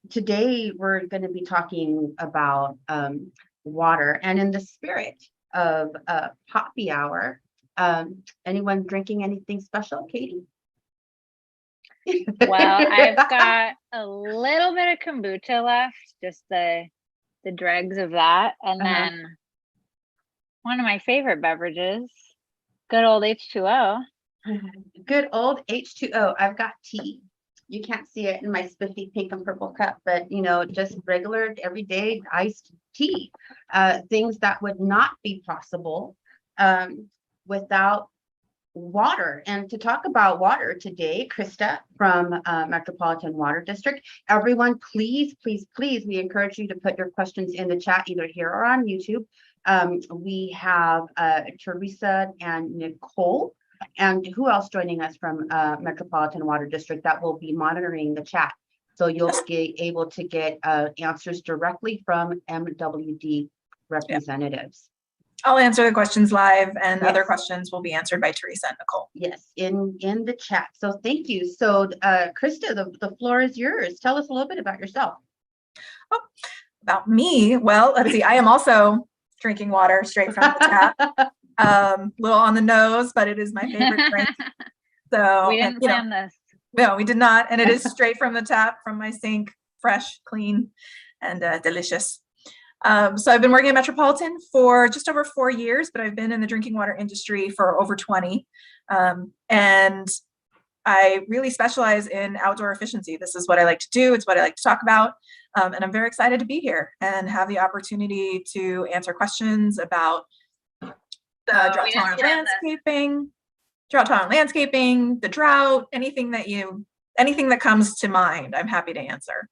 Today, we're going to be talking about water, and in the spirit of poppy hour, anyone drinking anything special, Katie? Well, I've got a little bit of kombucha left, just the dregs of that, and then one of my favorite beverages, good old H2O. Good old H2O. I've got tea. You can't see it in my spiffy pink and purple cup, but just regular everyday iced tea. Things that would not be possible without water. And to talk about water today, Krista from Metropolitan Water District. Everyone, please, please, please, we encourage you to put your questions in the chat, either here or on YouTube. We have Teresa and Nicole. And who else joining us from Metropolitan Water District that will be monitoring the chat? So you'll be able to get answers directly from MWD representatives. I'll answer the questions live, and other questions will be answered by Teresa and Nicole. Yes, in the chat. So thank you. So Krista, the floor is yours. Tell us a little bit about yourself. Oh, about me? Well, let's see. I am also drinking water straight from the tap. Little on the nose, but it is my favorite drink. So we didn't plan this. No, we did not. And it is straight from the tap, from my sink, fresh, clean, and delicious. So I've been working at Metropolitan for just over 4 years, but I've been in the drinking water industry for over 20. And I really specialize in outdoor efficiency. This is what I like to do. It's what I like to talk about. And I'm very excited to be here and have the opportunity to answer questions about drought-tolerant landscaping, the drought, anything that comes to mind, I'm happy to answer.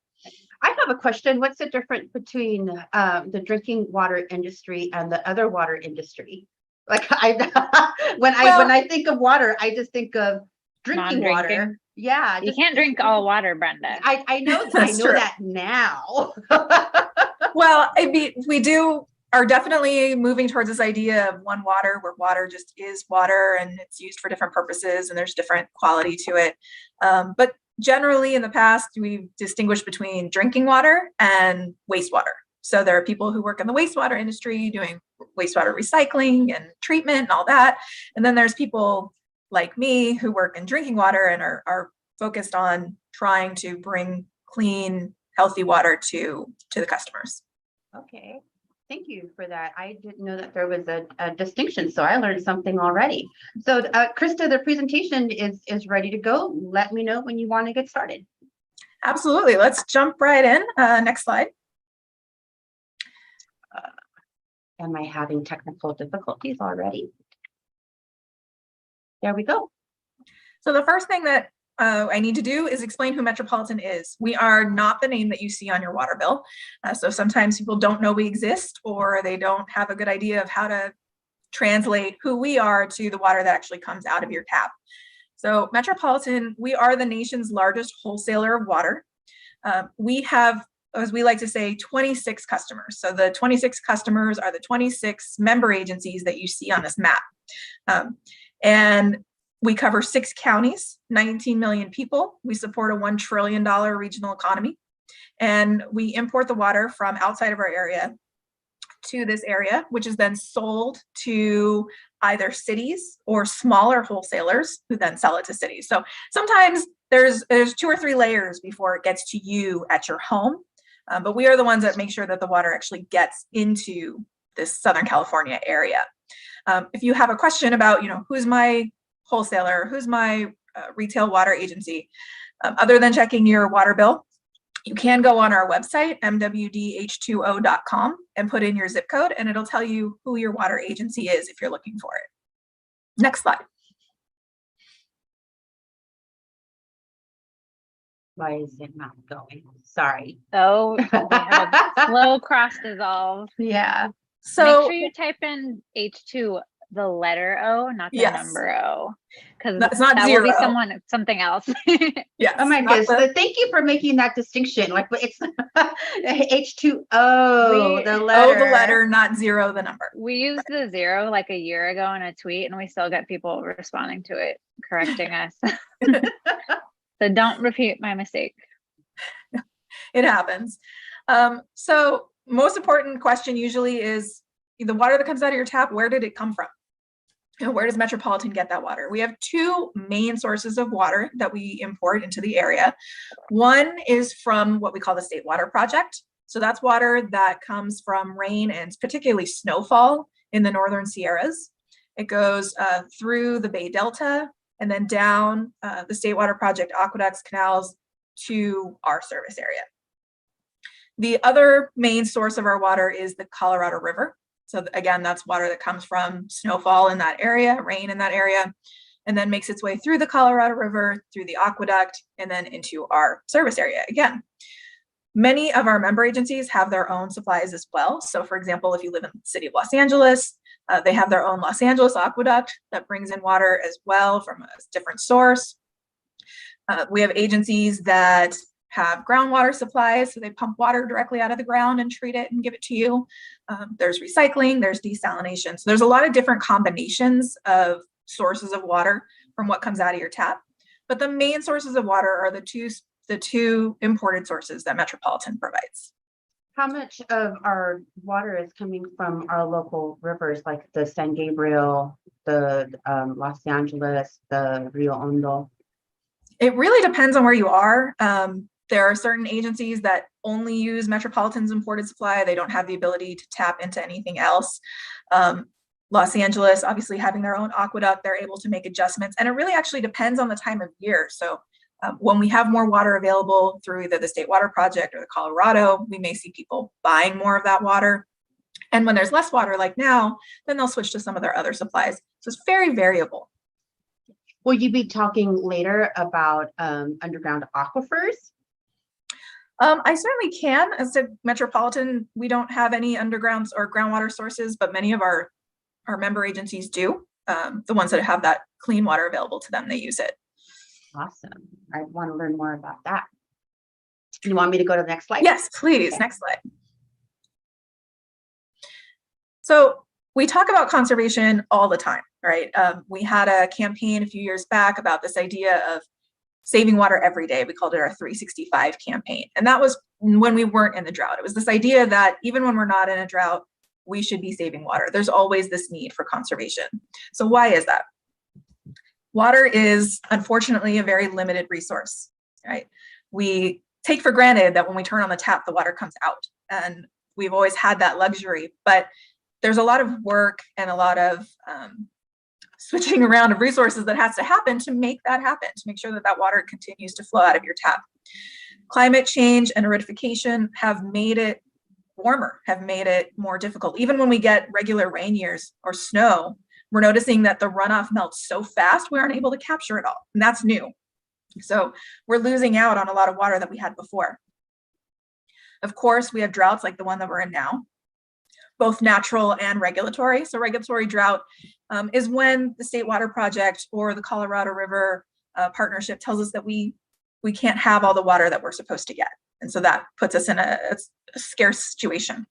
I have a question. What's the difference between the drinking water industry and the other water industry? Like when I think of water, I just think of drinking water. Yeah, you can't drink all water, Brenda. I know that now. Well, we are definitely moving towards this idea of one water, where water just is water and it's used for different purposes and there's different quality to it. But generally in the past, we've distinguished between drinking water and wastewater. So there are people who work in the wastewater industry doing wastewater recycling and treatment and all that. And then there's people like me who work in drinking water and are focused on trying to bring clean, healthy water to the customers. Okay. Thank you for that. I didn't know that there was a distinction, so I learned something already. So Krista, the presentation is ready to go. Let me know when you want to get started. Absolutely. Let's jump right in. Next slide. Am I having technical difficulties already? There we go. So the first thing that I need to do is explain who Metropolitan is. We are not the name that you see on your water bill. So sometimes people don't know we exist, or they don't have a good idea of how to translate who we are to the water that actually comes out of your tap. So Metropolitan, we are the nation's largest wholesaler of water. We have, as we like to say, 26 customers. So the 26 customers are the 26 member agencies that you see on this map. And we cover 6 counties, 19 million people. We support a $1 trillion regional economy. And we import the water from outside of our area to this area, which is then sold to either cities or smaller wholesalers who then sell it to cities. So sometimes there's 2 or 3 layers before it gets to you at your home. But we are the ones that make sure that the water actually gets into this Southern California area. If you have a question about, who's my wholesaler, who's my retail water agency, other than checking your water bill, you can go on our website, mwdh2o.com, and put in your zip code, and it'll tell you who your water agency is if you're looking for it. Next slide. Why is it not going? Sorry. Oh, we have a slow cross dissolve. Yeah. So make sure you type in H2, the letter O, not the number O, because it's not that 0. will be something else. Yes. Oh my goodness. Thank you for making that distinction. Like it's H2O, the letter. O, the letter, not 0, the number. We used the 0 like a year ago in a tweet, and we still get people responding to it, correcting us. So don't repeat my mistake. It happens. So most important question usually is the water that comes out of your tap, where did it come from? And where does Metropolitan get that water? We have two main sources of water that we import into the area. One is from what we call the State Water Project. So that's water that comes from rain and particularly snowfall in the Northern Sierras. It goes through the Bay Delta and then down the State Water Project aqueducts, canals to our service area. The other main source of our water is the Colorado River. So again, that's water that comes from snowfall in that area, rain in that area, and then makes its way through the Colorado River, through the aqueduct, and then into our service area again. Many of our member agencies have their own supplies as well. So for example, if you live in the city of Los Angeles, they have their own Los Angeles aqueduct that brings in water as well from a different source. We have agencies that have groundwater supplies, so they pump water directly out of the ground and treat it and give it to you. There's recycling, there's desalination. So there's a lot of different combinations of sources of water from what comes out of your tap. But the main sources of water are the two imported sources that Metropolitan provides. How much of our water is coming from our local rivers, like the San Gabriel, the Los Angeles, the Rio Hondo? It really depends on where you are. There are certain agencies that only use Metropolitan's imported supply. They don't have the ability to tap into anything else. Los Angeles, obviously having their own aqueduct, they're able to make adjustments. And it really actually depends on the time of year. So when we have more water available through either the State Water Project or the Colorado, we may see people buying more of that water. And when there's less water like now, then they'll switch to some of their other supplies. So it's very variable. Will you be talking later about underground aquifers? I certainly can. As a Metropolitan, we don't have any underground or groundwater sources, but many of our member agencies do. The ones that have that clean water available to them, they use it. Awesome. I want to learn more about that. You want me to go to the next slide? Yes, please. Okay. Next slide. So we talk about conservation all the time, right? We had a campaign a few years back about this idea of saving water every day. We called it our 365 campaign. And that was when we weren't in the drought. It was this idea that even when we're not in a drought, we should be saving water. There's always this need for conservation. So why is that? Water is unfortunately a very limited resource, right? We take for granted that when we turn on the tap, the water comes out. And we've always had that luxury, but there's a lot of work and a lot of switching around of resources that has to happen to make that happen, to make sure that that water continues to flow out of your tap. Climate change and acidification have made it warmer, have made it more difficult. Even when we get regular rain years or snow, we're noticing that the runoff melts so fast, we aren't able to capture it all. And that's new. So we're losing out on a lot of water that we had before. Of course, we have droughts like the one that we're in now, both natural and regulatory. So regulatory drought is when the State Water Project or the Colorado River partnership tells us that we can't have all the water that we're supposed to get. And so that puts us in a scarce situation.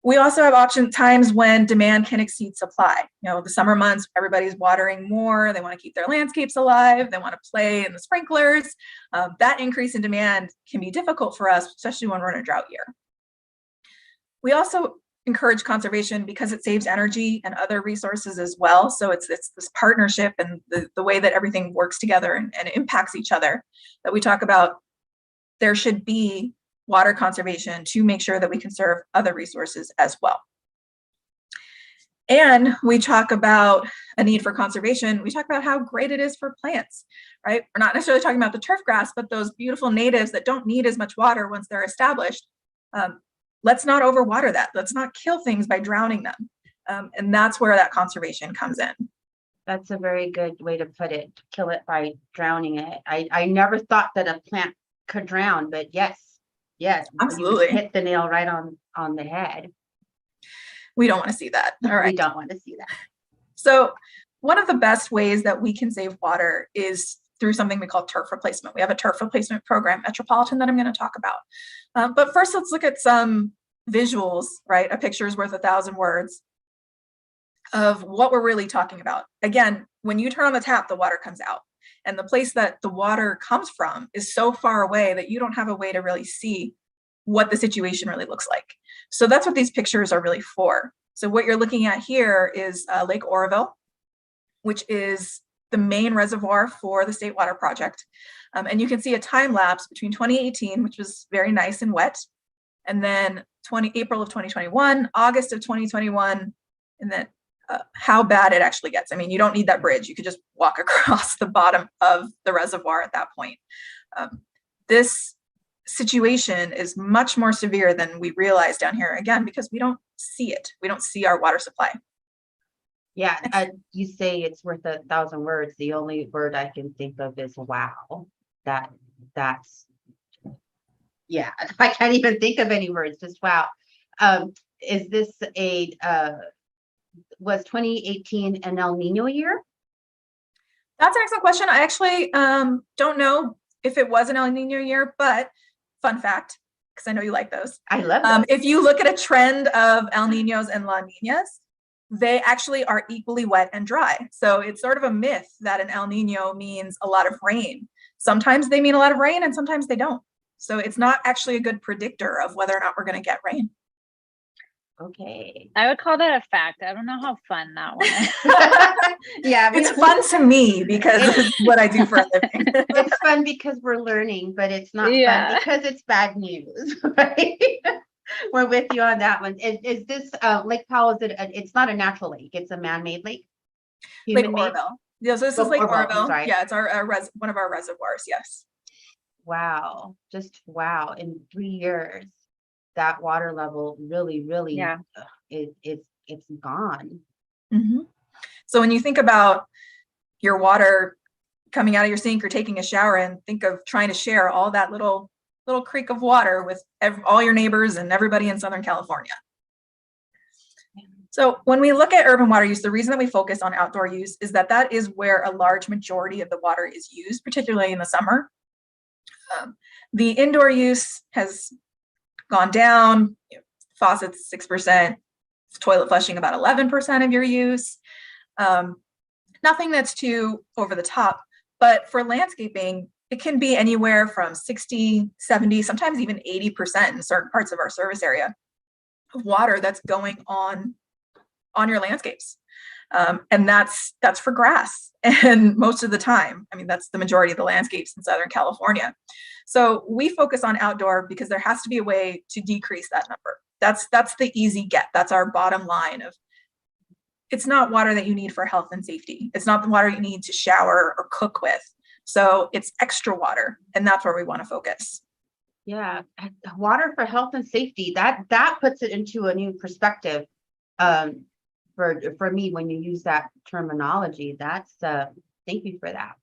We also have times when demand can exceed supply. You know, the summer months, everybody's watering more. They want to keep their landscapes alive. They want to play in the sprinklers. That increase in demand can be difficult for us, especially when we're in a drought year. We also encourage conservation because it saves energy and other resources as well. So it's this partnership and the way that everything works together and impacts each other that we talk about. There should be water conservation to make sure that we conserve other resources as well. And we talk about a need for conservation. We talk about how great it is for plants, right? We're not necessarily talking about the turf grass, but those beautiful natives that don't need as much water once they're established. Let's not overwater that. Let's not kill things by drowning them. And that's where that conservation comes in. That's a very good way to put it. Kill it by drowning it. I never thought that a plant could drown, but yes, absolutely. You hit the nail right on the head. We don't want to see that. All right. We don't want to see that. So one of the best ways that we can save water is through something we call turf replacement. We have a turf replacement program, Metropolitan, that I'm going to talk about. But first, let's look at some visuals, right? A picture is worth 1,000 words of what we're really talking about. Again, when you turn on the tap, the water comes out. And the place that the water comes from is so far away that you don't have a way to really see what the situation really looks like. So that's what these pictures are really for. So what you're looking at here is Lake Oroville, which is the main reservoir for the State Water Project. And you can see a time lapse between 2018, which was very nice and wet, and then April of 2021, August of 2021, and then how bad it actually gets. I mean, you don't need that bridge. You could just walk across the bottom of the reservoir at that point. This situation is much more severe than we realize down here, again, because we don't see it. We don't see our water supply. Yeah, you say it's worth 1,000 words. The only word I can think of is wow. That's yeah, I can't even think of any words, just wow. Is this was 2018 an El Nino year? That's an excellent question. I actually don't know if it was an El Nino year, but fun fact, because I know you like those. I love those. If you look at a trend of El Ninos and La Ninas, they actually are equally wet and dry. So it's sort of a myth that an El Nino means a lot of rain. Sometimes they mean a lot of rain and sometimes they don't. So it's not actually a good predictor of whether or not we're going to get rain. Okay. I would call that a fact. I don't know how fun that one is. Yeah, It's fun to me because it's what I do for a living. it's fun because we're learning, but it's not fun because it's bad news, right? We're with you on that one. Is this Lake Powell? Is it? It's not a natural lake. It's a man-made lake. Lake Human-made? Oroville. Yeah, so this is Lake Oroville. Yeah, it's our one of our reservoirs. Yes. Wow, just wow. In 3 years, that water level really it's gone. Mm-hmm. So when you think about your water coming out of your sink or taking a shower, and think of trying to share all that little creek of water with all your neighbors and everybody in Southern California. So when we look at urban water use, the reason that we focus on outdoor use is that is where a large majority of the water is used, particularly in the summer. The indoor use has gone down, faucets 6%, toilet flushing about 11% of your use. Nothing that's too over the top, but for landscaping, it can be anywhere from 60, 70, sometimes even 80% in certain parts of our service area of water that's going on your landscapes. And that's for grass. And most of the time, I mean, that's the majority of the landscapes in Southern California. So we focus on outdoor because there has to be a way to decrease that number. That's the easy get. That's our bottom line of, it's not water that you need for health and safety. It's not the water you need to shower or cook with. So it's extra water, and that's where we want to focus. Yeah, water for health and safety, that puts it into a new perspective. For me, when you use that terminology, that's thank you for that.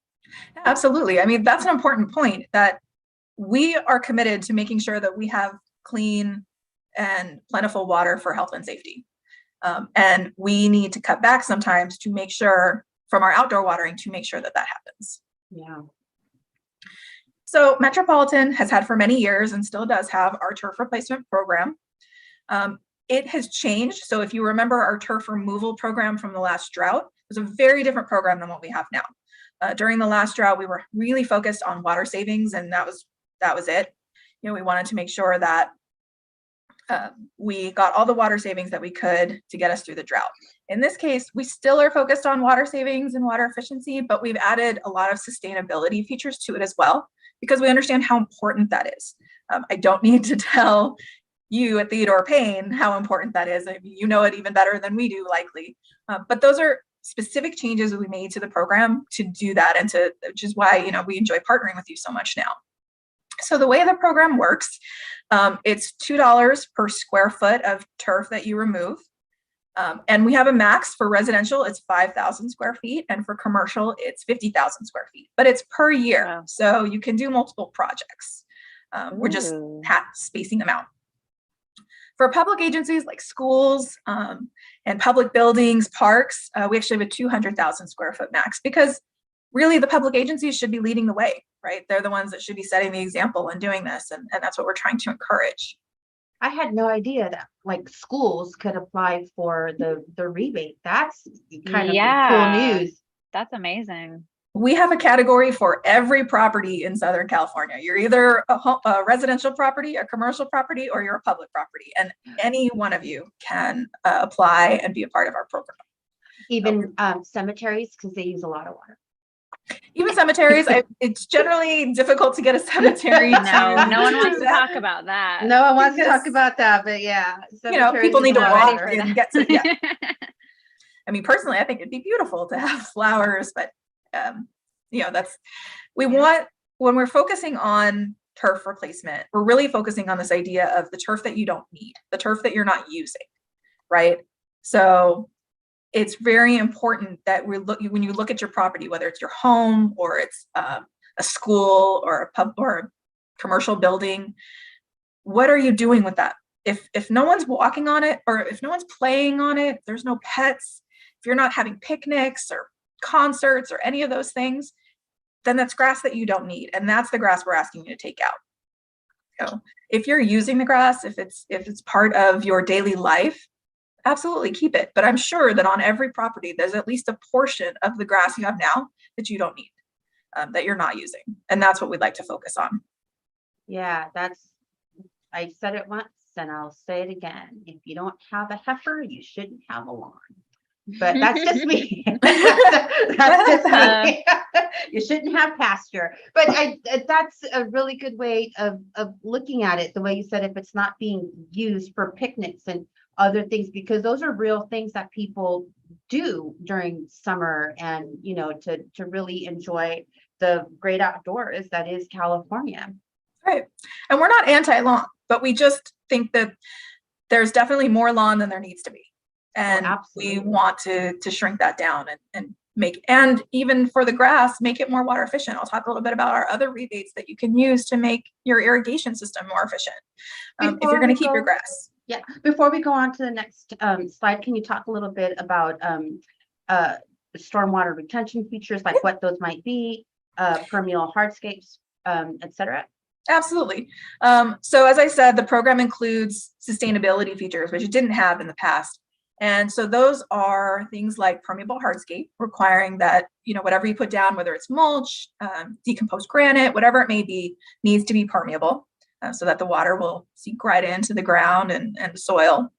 Absolutely. I mean, that's an important point, that we are committed to making sure that we have clean and plentiful water for health and safety. And we need to cut back sometimes to make sure, from our outdoor watering, to make sure that happens. Yeah. So Metropolitan has had for many years, and still does have, our turf replacement program. It has changed. So if you remember our turf removal program from the last drought, it was a very different program than what we have now. During the last drought, we were really focused on water savings, and that was it. You know, we wanted to make sure that we got all the water savings that we could to get us through the drought. In this case, we still are focused on water savings and water efficiency, but we've added a lot of sustainability features to it as well, because we understand how important that is. I don't need to tell you at Theodore Payne how important that is. I mean, you know it even better than we do, likely. But those are specific changes that we made to the program to do that, and which is why, you know, we enjoy partnering with you so much now. So the way the program works, it's $2 per square foot of turf that you remove. And we have a max for residential, it's 5,000 square feet, and for commercial, it's 50,000 square feet, but it's per year. Wow. So you can do multiple projects. We're just spacing them out. For public agencies like schools and public buildings, parks, we actually have a 200,000 square foot max, because really the public agencies should be leading the way, right? They're the ones that should be setting the example and doing this. And that's what we're trying to encourage. I had no idea that like schools could apply for the rebate. That's kind of cool news. That's amazing. We have a category for every property in Southern California. You're either a residential property, a commercial property, or you're a public property. And any one of you can apply and be a part of our program. Even cemeteries, because they use a lot of water. Even cemeteries, it's generally difficult to get a cemetery. No one wants to talk about that. No one wants to Because, talk about that, but yeah. People need to walk water. and get to, yeah. I mean, personally, I think it'd be beautiful to have flowers, but when we're focusing on turf replacement, we're really focusing on this idea of the turf that you don't need, the turf that you're not using, right? So it's very important that when you look at your property, whether it's your home or it's a school or a pub or a commercial building, what are you doing with that? If no one's walking on it, or if no one's playing on it, there's no pets, if you're not having picnics or concerts or any of those things, then that's grass that you don't need. And that's the grass we're asking you to take out. So if you're using the grass, if it's part of your daily life, absolutely keep it. But I'm sure that on every property, there's at least a portion of the grass you have now that you don't need, that you're not using. And that's what we'd like to focus on. Yeah, I said it once and I'll say it again. If you don't have a heifer, you shouldn't have a lawn. But that's just me. That's just me. You shouldn't have pasture. But that's a really good way of looking at it. The way you said, if it's not being used for picnics and other things, because those are real things that people do during summer, and to really enjoy the great outdoors that is California. Right. And we're not anti-lawn, but we just think that there's definitely more lawn than there needs to be. And we want to shrink that down and even for the grass, make it more water efficient. I'll talk a little bit about our other rebates that you can use to make your irrigation system more efficient. If you're going to keep your grass. Yeah. Before we go on to the next slide, can you talk a little bit about stormwater retention features, like what those might be, permeable hardscapes, etc.? Absolutely. So as I said, the program includes sustainability features, which it didn't have in the past. And so those are things like permeable hardscape, requiring that, whatever you put down, whether it's mulch, decomposed granite, whatever it may be, needs to be permeable so that the water will sink right into the ground and the soil.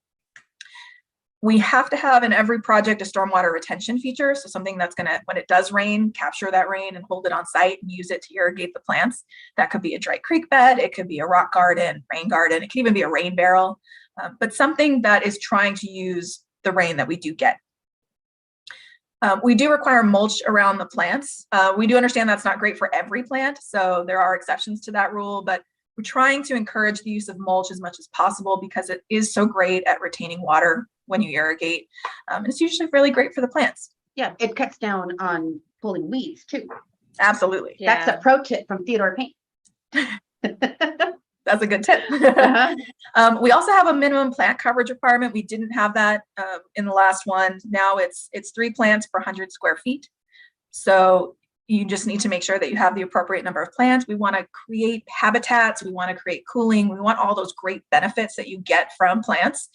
We have to have in every project a stormwater retention feature. So something that's going to, when it does rain, capture that rain and hold it on site and use it to irrigate the plants. That could be a dry creek bed. It could be a rock garden, rain garden. It could even be a rain barrel, but something that is trying to use the rain that we do get. We do require mulch around the plants. We do understand that's not great for every plant, so there are exceptions to that rule, but we're trying to encourage the use of mulch as much as possible because it is so great at retaining water when you irrigate. And it's usually really great for the plants. Yeah, it cuts down on pulling weeds too. Absolutely. Yeah. That's a pro tip from Theodore Payne. That's a good tip. We also have a minimum plant coverage requirement. We didn't have that in the last one. Now it's 3 plants per 100 square feet. So you just need to make sure that you have the appropriate number of plants. We want to create habitats. We want to create cooling. We want all those great benefits that you get from plants.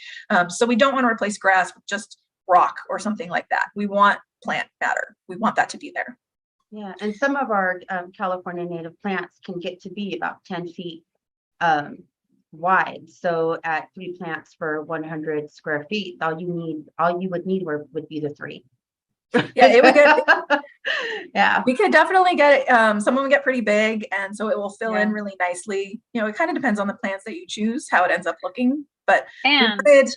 So we don't want to replace grass with just rock or something like that. We want plant matter. We want that to be there. Yeah, and some of our California native plants can get to be about 10 feet wide. So at 3 plants for 100 square feet, all you would need would be the 3. Yeah, it would get. Yeah, we could definitely get it. Some of them get pretty big, and so it will fill in really nicely. It kind of depends on the plants that you choose, how it ends up looking. But good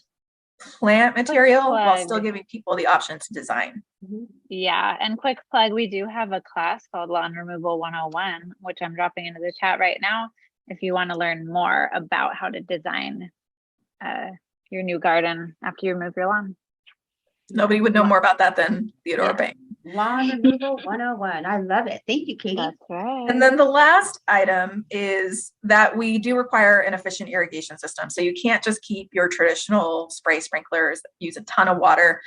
plant material while still giving people the option to design. Yeah, and quick plug, we do have a class called Lawn Removal 101, which I'm dropping into the chat right now. If you want to learn more about how to design your new garden after you remove your lawn. Nobody would know more about that than Theodore Payne. Lawn Removal 101. I love it. Thank you, Katie. That's right. And then the last item is that we do require an efficient irrigation system. So you can't just keep your traditional spray sprinklers that use a ton of water.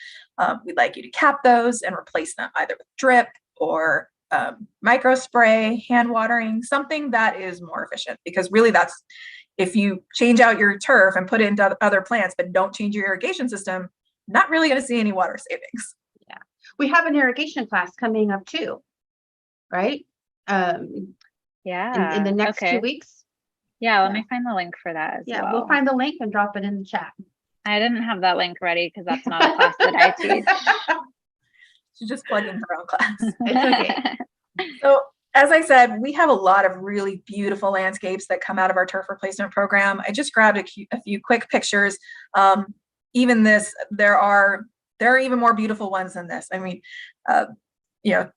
We'd like you to cap those and replace them either with drip or micro spray, hand watering, something that is more efficient, because really that's, if you change out your turf and put it into other plants, but don't change your irrigation system, not really going to see any water savings. Yeah, we have an irrigation class coming up too. right? In Yeah. the next 2 okay. weeks. Yeah, let Yeah. me find the link for that as Yeah, well. we'll find the link and drop it in the chat. I didn't have that link ready because that's not a class that I teach. She's just plugging her own class. It's okay. So as I said, we have a lot of really beautiful landscapes that come out of our turf replacement program. I just grabbed a few quick pictures. Even this, there are even more beautiful ones than this. I mean, you know,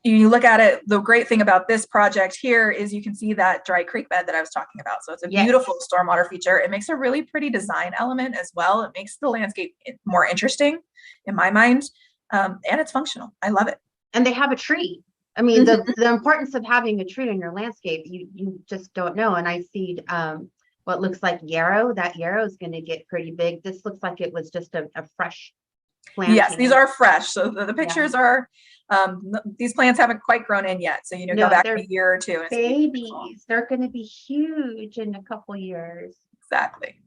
you look at it, the great thing about this project here is you can see that dry creek bed that I was talking about. So it's a beautiful stormwater feature. It makes a really pretty design element as well. It makes the landscape more interesting in my mind. And it's functional. I love it. And they have a tree. I mean, the importance of having a tree in your landscape, you just don't know. And I see what looks like yarrow. That yarrow is going to get pretty big. This looks like it was just a fresh planting. Yes, these are fresh. So the pictures are, these plants haven't quite grown in yet. So, go back a year or two. And babies. They're going to be huge in a couple years. Exactly.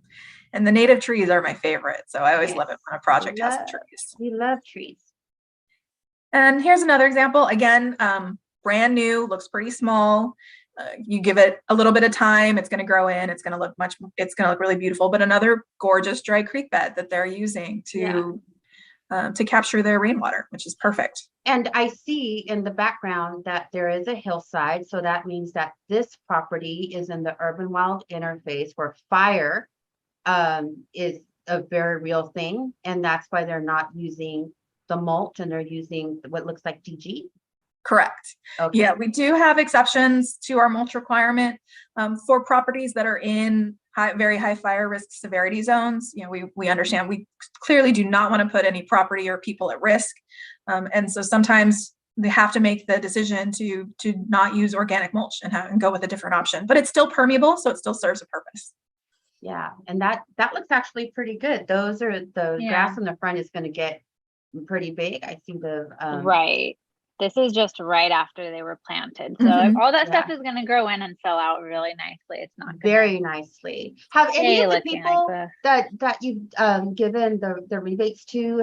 And the native trees are my favorite. So I always love it when a project has some trees. We love trees. And here's another example. Again, brand new, looks pretty small. You give it a little bit of time, it's going to grow in. It's going to look really beautiful. But another gorgeous dry creek bed that they're using to capture their rainwater, which is perfect. And I see in the background that there is a hillside. So that means that this property is in the urban wild interface where fire is a very real thing. And that's why they're not using the mulch and they're using what looks like DG. Correct. Okay. Yeah, we do have exceptions to our mulch requirement for properties that are in very high fire risk severity zones. We understand we clearly do not want to put any property or people at risk. And so sometimes they have to make the decision to not use organic mulch and go with a different option, but it's still permeable. So it still serves a purpose. Yeah. And that looks actually pretty good. Those are the grass in the front is going to get pretty big. I see the, right. This is just right after they were planted. So all that stuff is going to grow in and fill out really nicely. It's not very nicely. Have any of the people that you've given the rebates to,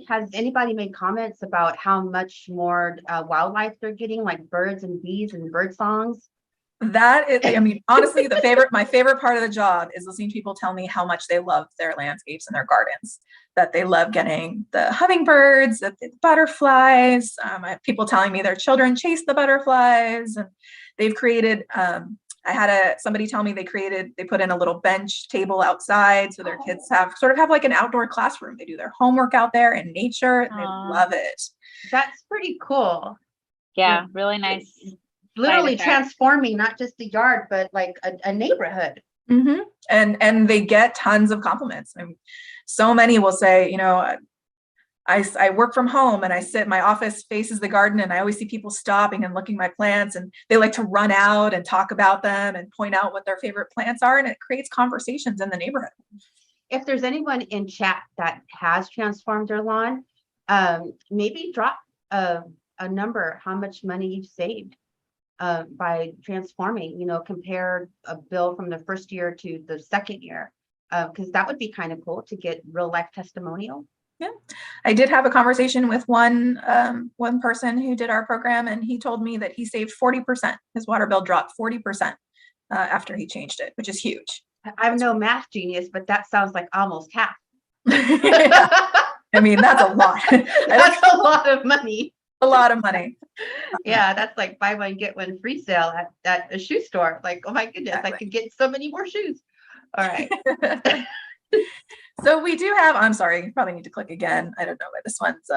has anybody made comments about how much more wildlife they're getting, like birds and bees and bird songs? That is, I mean, honestly, my favorite part of the job is listening to people tell me how much they love their landscapes and their gardens, that they love getting the hummingbirds, the butterflies. I have people telling me their children chase the butterflies, and they've created, I had somebody tell me they put in a little bench table outside so their kids have like an outdoor classroom. They do their homework out there in nature. And they love it. That's pretty cool. Yeah, really nice. Literally transforming not just the yard, but like a neighborhood. Mm-hmm. And they get tons of compliments. I mean, so many will say, I work from home and my office faces the garden, and I always see people stopping and looking at my plants, and they like to run out and talk about them and point out what their favorite plants are. And it creates conversations in the neighborhood. If there's anyone in chat that has transformed their lawn, maybe drop a number, how much money you've saved. By transforming, compare a bill from the first year to the second year, because that would be kind of cool to get real life testimonial. Yeah, I did have a conversation with one person who did our program, and he told me that he saved 40%. His water bill dropped 40% after he changed it, which is huge. I'm no math genius, but that sounds like almost half. Yeah. I mean, that's a lot. That's a lot of money. A lot of money. Yeah, that's like buy one get one free sale at a shoe store. Like, oh my goodness, exactly. I could get so many more shoes. All right. So we do have, I'm sorry, you probably need to click again. I don't know why this one's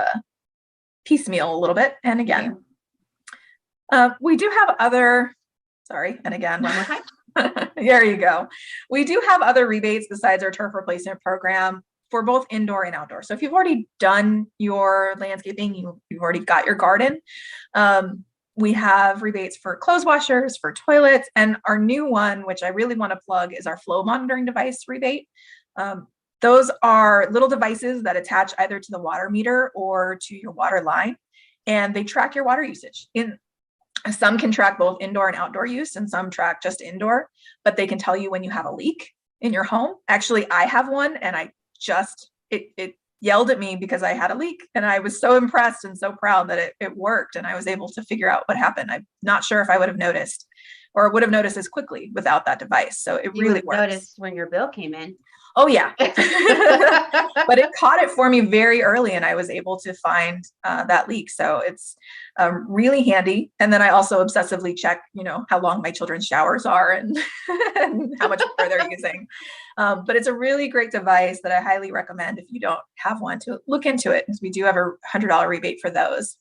piecemeal a little bit. And again, we do have other, sorry, and again, one more time. There you go. We do have other rebates besides our turf replacement program for both indoor and outdoor. So if you've already done your landscaping, you've already got your garden, we have rebates for clothes washers, for toilets, and our new one, which I really want to plug, is our flow monitoring device rebate. Those are little devices that attach either to the water meter or to your water line, and they track your water usage. Some can track both indoor and outdoor use, and some track just indoor, but they can tell you when you have a leak in your home. Actually, I have one, and it yelled at me because I had a leak, and I was so impressed and so proud that it worked, and I was able to figure out what happened. I'm not sure if I would have noticed or would have noticed as quickly without that device. So it You really would works. notice when your bill came in. Oh yeah. But it caught it for me very early, and I was able to find that leak. So it's really handy. And then I also obsessively check, how long my children's showers are and, and how much water they're using. But it's a really great device that I highly recommend if you don't have one to look into it, because we do have a $100 rebate for those.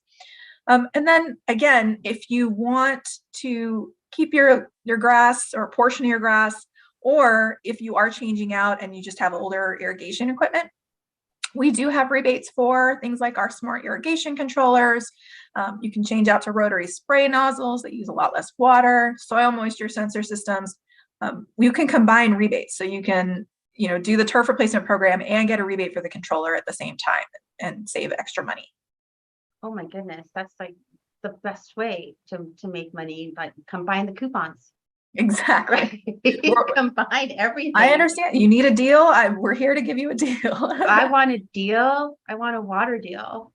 And then again, if you want to keep your grass or a portion of your grass, or if you are changing out and you just have older irrigation equipment, we do have rebates for things like our smart irrigation controllers. You can change out to rotary spray nozzles that use a lot less water, soil moisture sensor systems. You can combine rebates. So you can, do the turf replacement program and get a rebate for the controller at the same time and save extra money. Oh my goodness, that's like the best way to make money, like combine the coupons. Exactly. Combine everything. I understand. You need a deal. We're here to give you a deal. I want a deal. I want a water deal.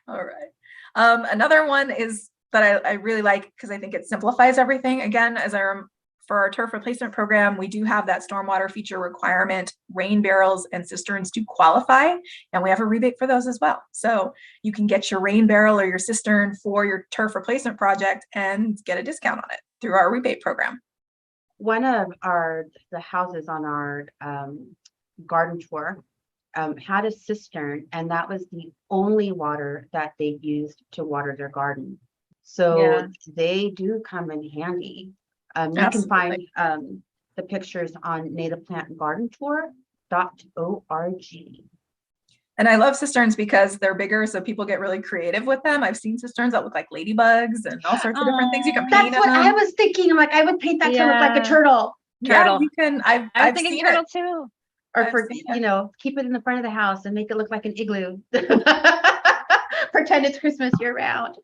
All right. Another one is that I really like, because I think it simplifies everything. Again, for our turf replacement program, we do have that stormwater feature requirement, rain barrels and cisterns to qualify, and we have a rebate for those as well. So you can get your rain barrel or your cistern for your turf replacement project and get a discount on it through our rebate program. One of the houses on our garden tour had a cistern, and that was the only water that they used to water their garden. So they do come in handy. You can find the pictures on nativeplantgardentour.org. And I love cisterns because they're bigger, so people get really creative with them. I've seen cisterns that look like ladybugs and all sorts of different things you can paint. That's what I was thinking. I'm like, I would paint that to look like a turtle. Yeah, you can. I've thinking seen turtle it too. Or keep it in the front of the house and make it look like an igloo. Pretend it's Christmas year round.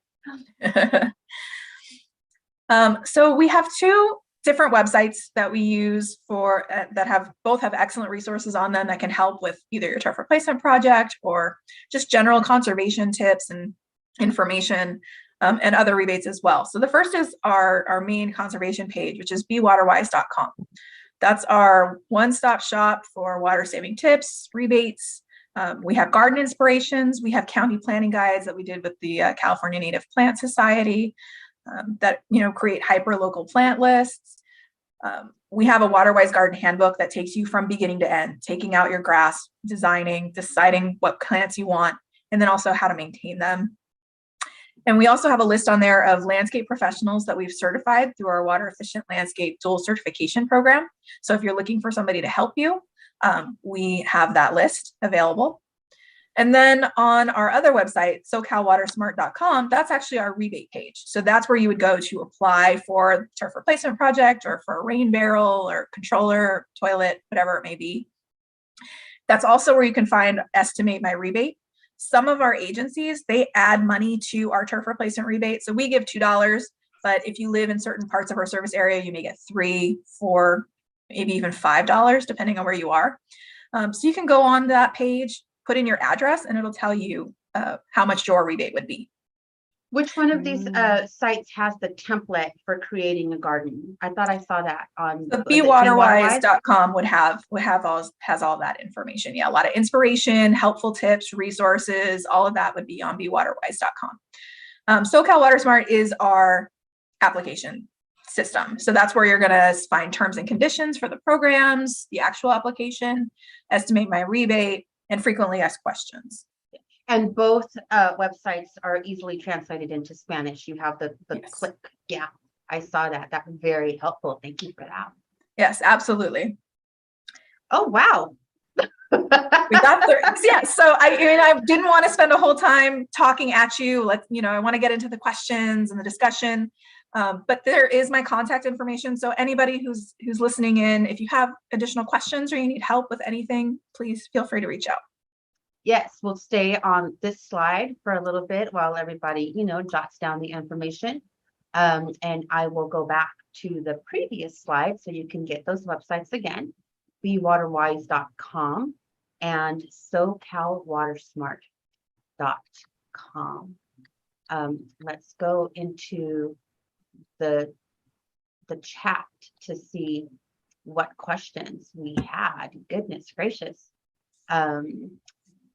So we have two different websites that we use for that both have excellent resources on them that can help with either your turf replacement project or just general conservation tips and information, and other rebates as well. So the first is our main conservation page, which is bewaterwise.com. That's our one-stop shop for water saving tips, rebates. We have garden inspirations. We have county planning guides that we did with the California Native Plant Society that create hyper-local plant lists. We have a Waterwise Garden Handbook that takes you from beginning to end, taking out your grass, deciding what plants you want, and then also how to maintain them. And we also have a list on there of landscape professionals that we've certified through our Water Efficient Landscape Dual Certification Program. So if you're looking for somebody to help you, we have that list available. And then on our other website, SoCalWaterSmart.com, that's actually our rebate page. So that's where you would go to apply for the turf replacement project or for a rain barrel or controller, toilet, whatever it may be. That's also where you can find Estimate My Rebate. Some of our agencies, they add money to our turf replacement rebate. So we give $2, but if you live in certain parts of our service area, you may get $3, $4, maybe even $5, depending on where you are. So you can go on that page, put in your address, and it'll tell you how much your rebate would be. Which one of these sites has the template for creating a garden? I thought I saw that on the bewaterwise.com has all that information. Yeah, a lot of inspiration, helpful tips, resources, all of that would be on bewaterwise.com. SoCal WaterSmart is our application system. So that's where you're going to find terms and conditions for the programs, the actual application, Estimate My Rebate, and frequently asked questions. And both websites are easily translated into Spanish. You have the Yes. click. Yeah, I saw that. That was very helpful. Thank you for that. Yes, absolutely. Oh, wow. We got there. Yeah. So I didn't want to spend a whole time talking at you. I want to get into the questions and the discussion. But there is my contact information. So anybody who's listening in, if you have additional questions or you need help with anything, please feel free to reach out. Yes, we'll stay on this slide for a little bit while everybody, jots down the information. And I will go back to the previous slide so you can get those websites again. bewaterwise.com. and SoCalWatersmart.com. Let's go into the chat to see what questions we had. Goodness gracious.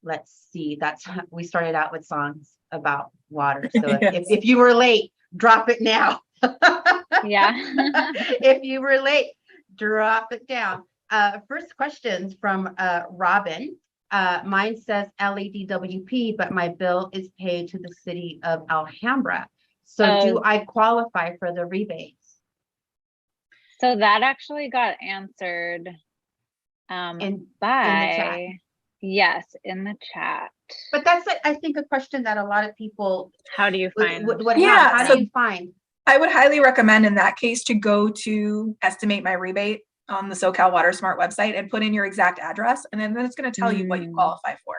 Let's see. We started out with songs about water. So Yes. if you were late, drop it now. Yeah. If you were late, drop it down. First questions from Robin. Mine says LADWP, but my bill is paid to the city of Alhambra. So do I qualify for the rebates? So that actually got answered In by, yes, in the chat. But that's, I think, a question that a lot of people How do you find? would Yeah, have. How do you find? I would highly recommend in that case to go to estimate my rebate on the SoCal WaterSmart website and put in your exact address, and then it's going to tell you what you qualify for.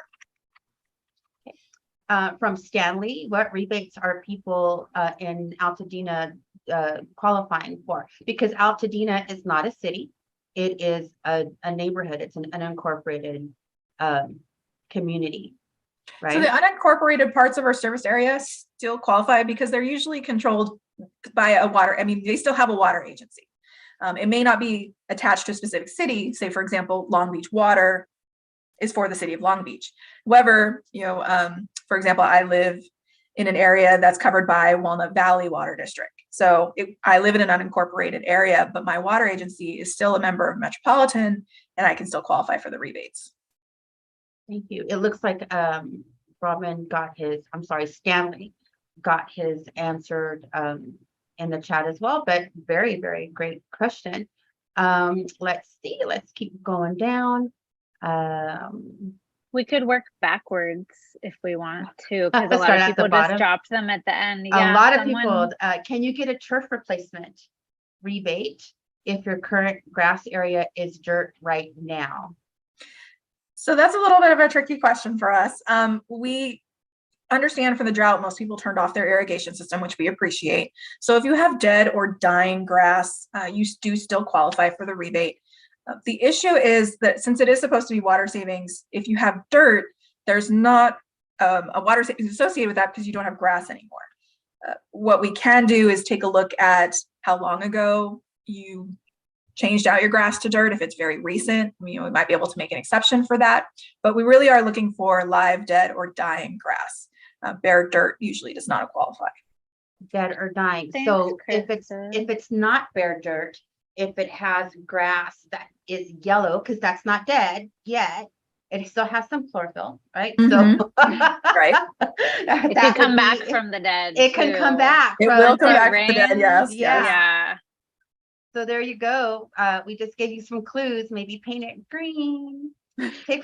From Stanley, what rebates are people in Altadena qualifying for? Because Altadena is not a city. It is a neighborhood. It's an unincorporated community, right? So the unincorporated parts of our service area still qualify because they're usually controlled by a water, I mean, they still have a water agency. It may not be attached to a specific city. Say, for example, Long Beach Water is for the city of Long Beach. However, for example, I live in an area that's covered by Walnut Valley Water District. So I live in an unincorporated area, but my water agency is still a member of Metropolitan, and I can still qualify for the rebates. Thank you. It looks like Stanley got his answered in the chat as well, but very, very great question. Let's see, let's keep going down. We could work backwards if we want to, because a lot Start of at the people just bottom. drop them at the end. A lot of people, can you get a turf replacement rebate if your current grass area is dirt right now? So that's a little bit of a tricky question for us. We understand for the drought, most people turned off their irrigation system, which we appreciate. So if you have dead or dying grass, you do still qualify for the rebate. The issue is that since it is supposed to be water savings, if you have dirt, there's not a water savings associated with that because you don't have grass anymore. What we can do is take a look at how long ago you changed out your grass to dirt. If it's very recent, we might be able to make an exception for that. But we really are looking for live, dead, or dying grass. Bare dirt usually does not qualify. Dead or dying. Thanks, So if Krista. it's not bare dirt, if it has grass that is yellow, because that's not dead yet, it still has some chlorophyll, right? So Right. It could come back from the dead. It can come back. It will come back from the dead, yes. Yeah. So there you go. We just gave you some clues. Maybe paint it green. No, we're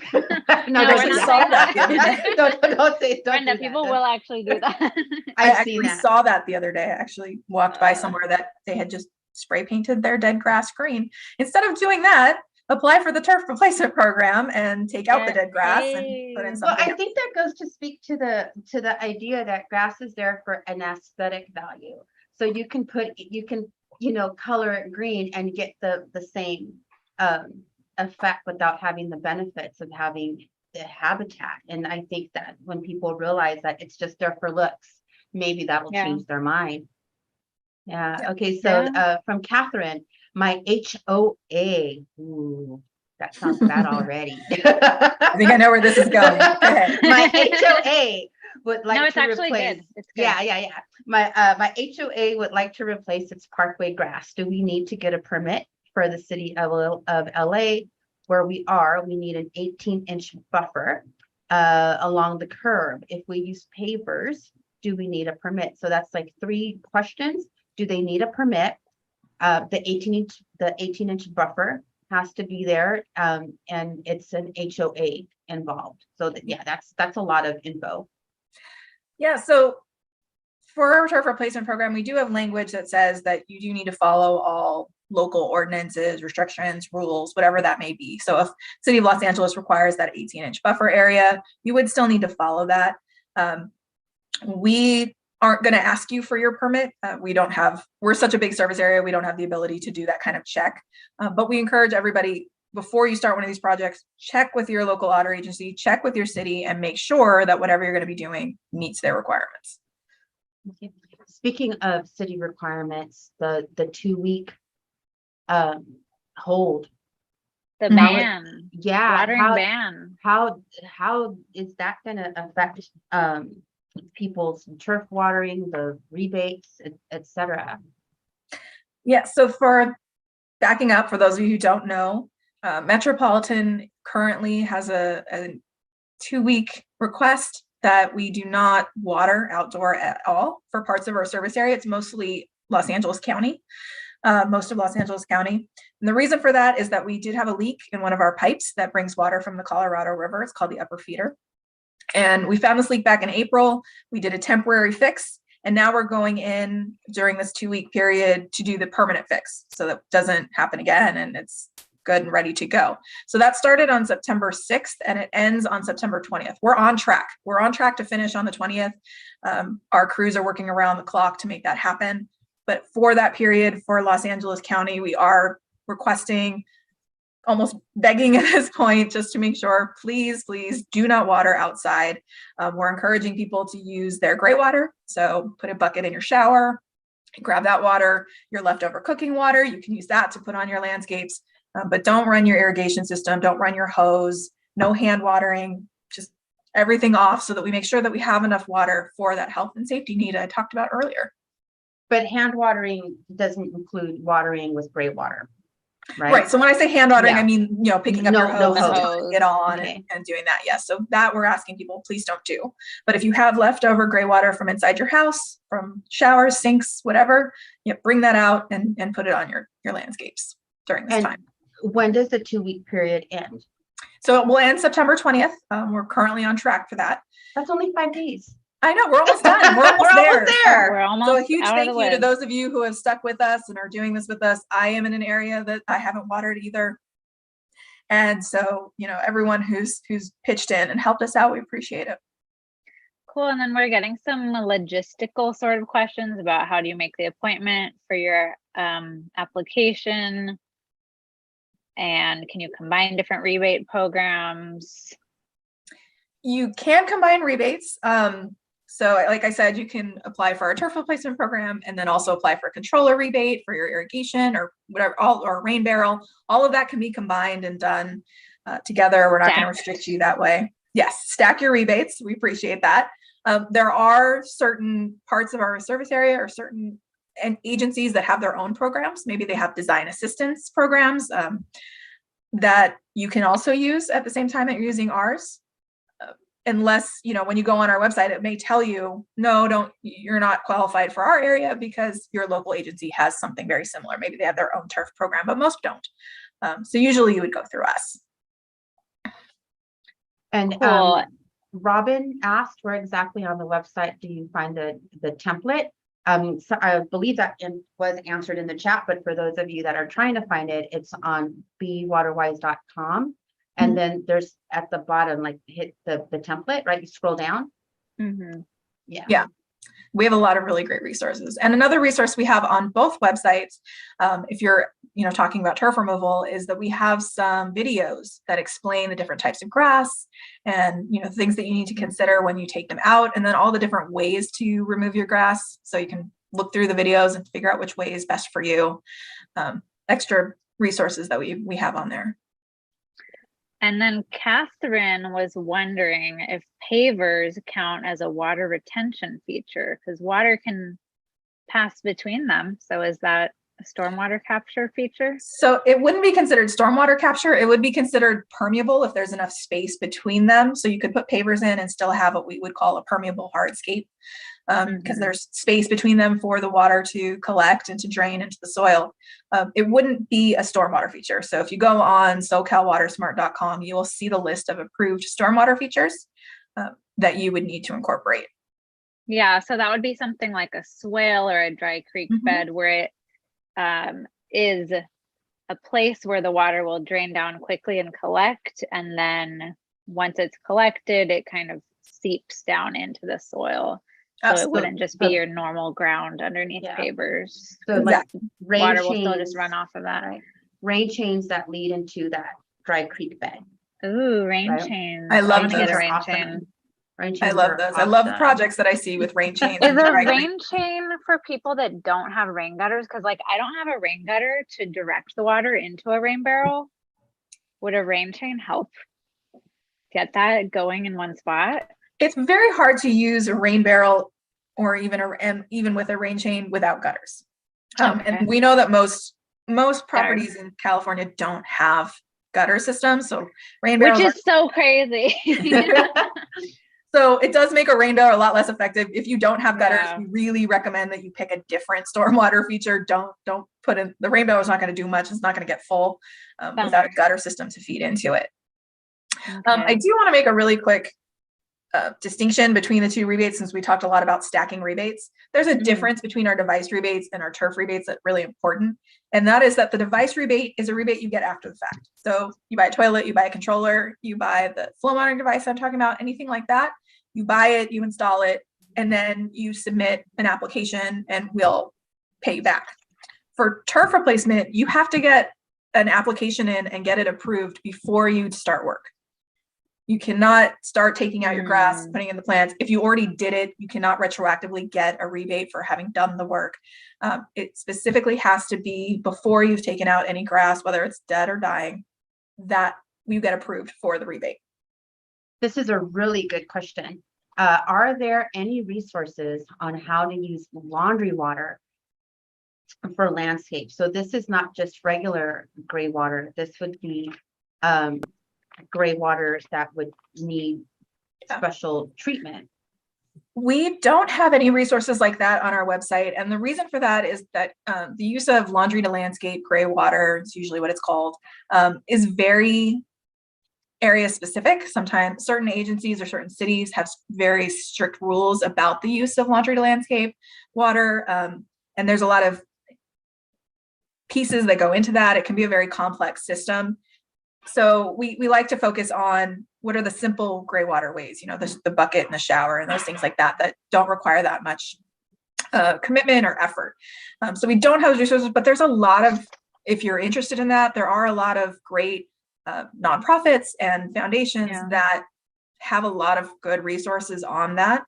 don't not say saying that. that. Don't say. Don't Brenda, do that. people will actually do that. I I've seen actually that. saw that the other day. I actually walked by somewhere that they had just spray painted their dead grass green. Instead of doing that, apply for the turf replacement program and take out the dead grass and put in Well, something I else. think that goes to speak to the idea that grass is there for an aesthetic value. So you can color it green and get the same effect without having the benefits of having the habitat. And I think that when people realize that it's just there for looks, maybe that will change their mind. Yeah. Okay. So from Catherine, my HOA. Ooh, that sounds bad already. I think I know where this is going. Go ahead. My HOA would like No, it's to actually replace. good. It's good. Yeah. My HOA would like to replace its parkway grass. Do we need to get a permit for the city of LA where we are? We need an 18-inch buffer along the curb. If we use pavers, do we need a permit? So that's like 3 questions. Do they need a permit? The 18-inch buffer has to be there, and it's an HOA involved. So that's a lot of info. Yeah, so for our turf replacement program, we do have language that says that you do need to follow all local ordinances, restrictions, rules, whatever that may be. So if City of Los Angeles requires that 18-inch buffer area, you would still need to follow that. We aren't going to ask you for your permit. We're such a big service area, we don't have the ability to do that kind of check. But we encourage everybody, before you start one of these projects, check with your local water agency, check with your city, and make sure that whatever you're going to be doing meets their requirements. Okay. Speaking of city requirements, the 2-week hold. The Mhm. ban, Yeah, watering ban. how is that gonna affect people's turf watering, the rebates, et cetera? Yeah, so for backing up, for those of you who don't know, Metropolitan currently has a 2-week request that we do not water outdoor at all for parts of our service area. It's mostly Los Angeles County, most of Los Angeles County. And the reason for that is that we did have a leak in one of our pipes that brings water from the Colorado River. It's called the upper feeder. And we found this leak back in April. We did a temporary fix. And now we're going in during this 2-week period to do the permanent fix so that doesn't happen again and it's good and ready to go. So that started on September 6th and it ends on September 20th. We're on track. We're on track to finish on the 20th. Our crews are working around the clock to make that happen. But for that period for Los Angeles County, we are requesting, almost begging at this point, just to make sure, please do not water outside. We're encouraging people to use their gray water. So put a bucket in your shower, grab that water, your leftover cooking water. You can use that to put on your landscapes, but don't run your irrigation system. Don't run your hose, no hand watering, just everything off so that we make sure that we have enough water for that health and safety need I talked about earlier. But hand watering doesn't include watering with gray water, right? Right. So when I say hand watering, Yeah. I mean, picking up your No hose, and hose. turning it on Okay. and doing that. Yes. So that we're asking people, please don't do. But if you have leftover gray water from inside your house, from showers, sinks, whatever, bring that out and put it on your landscapes during this time. When does the 2-week period end? So it will end September 20th. We're currently on track for that. That's only 5 days. I know, we're almost done. We're almost there. We're almost So a huge out of thank the you to woods. those of you who have stuck with us and are doing this with us. I am in an area that I haven't watered either. And so, everyone who's pitched in and helped us out, we appreciate it. Cool. And then we're getting some logistical sort of questions about how do you make the appointment for your application? And can you combine different rebate programs? You can combine rebates. So like I said, you can apply for our turf replacement program and then also apply for a controller rebate for your irrigation or whatever, or rain barrel. All of that can be combined and done together. We're not going to restrict you that way. Yes, stack your rebates. We appreciate that. There are certain parts of our service area or certain agencies that have their own programs. Maybe they have design assistance programs that you can also use at the same time that you're using ours. Unless, when you go on our website, it may tell you, no, you're not qualified for our area because your local agency has something very similar. Maybe they have their own turf program, but most don't. So usually you would go through us. And Cool. Robin asked, where exactly on the website do you find the template? So I believe that was answered in the chat, but for those of you that are trying to find it, it's on bewaterwise.com. And then there's at the bottom, like hit the template, right? You scroll down. Mm-hmm. Yeah. We have a lot of really great resources. And another resource we have on both websites, if you're, talking about turf removal, is that we have some videos that explain the different types of grass and, things that you need to consider when you take them out, and then all the different ways to remove your grass. So you can look through the videos and figure out which way is best for you. Extra resources that we have on there. And then Catherine was wondering if pavers count as a water retention feature because water can pass between them. So is that a stormwater capture feature? So it wouldn't be considered stormwater capture. It would be considered permeable if there's enough space between them. So you could put pavers in and still have what we would call a permeable hardscape because there's space between them for the water to collect and to drain into the soil. It wouldn't be a stormwater feature. So if you go on SoCalWatersmart.com, you will see the list of approved stormwater features that you would need to incorporate. Yeah, so that would be something like a swale or a dry creek bed where it is a place where the water will drain down quickly and collect. And then once it's collected, it kind of seeps down into the soil. So it wouldn't just be your normal ground underneath pavers. So like water will still just run off of that. Right. rain chains that lead into that dry creek bed. Ooh, rain Right. chains. I love want to get those. a rain Awesome. chain. Rain I chains love are those. I love the awesome. projects that I see with rain chains. Is and a dry creek. rain chain for people that don't have rain gutters? Because like I don't have a rain gutter to direct the water into a rain barrel. Would a rain chain help get that going in one spot? It's very hard to use a rain barrel or even with a rain chain without gutters. Okay. And we know that most properties in California don't have gutter systems, so rain barrels Which is so crazy. so it does make a rain barrel a lot less effective. If you don't have gutters, Yeah. we really recommend that you pick a different stormwater feature. Don't put in the rain barrel is not going to do much. It's not going to get full without a gutter system to feed into it. I Okay. do want to make a really quick distinction between the two rebates, since we talked a lot about stacking rebates. There's a Mhm. difference between our device rebates and our turf rebates that's really important. And that is that the device rebate is a rebate you get after the fact. So you buy a toilet, you buy a controller, you buy the flow monitoring device I'm talking about, anything like that. You buy it, you install it, and then you submit an application and we'll pay you back. For turf replacement, you have to get an application in and get it approved before you start work. You cannot start taking out your grass, putting in the plants. If you already did it, you cannot retroactively get a rebate for having done the work. It specifically has to be before you've taken out any grass, whether it's dead or dying, that you get approved for the rebate. This is a really good question. Are there any resources on how to use laundry water for landscape? So this is not just regular gray water. This would be gray waters that would need special treatment. We don't have any resources like that on our website. And the reason for that is that the use of laundry to landscape gray water, it's usually what it's called, is very area specific. Sometimes certain agencies or certain cities have very strict rules about the use of laundry to landscape water. And there's a lot of pieces that go into that. It can be a very complex system. So we like to focus on what are the simple gray water ways, the bucket and the shower and those things like that don't require that much commitment or effort. So we don't have resources, but there's a lot of, if you're interested in that, there are a lot of great nonprofits and foundations that have a lot of good resources on that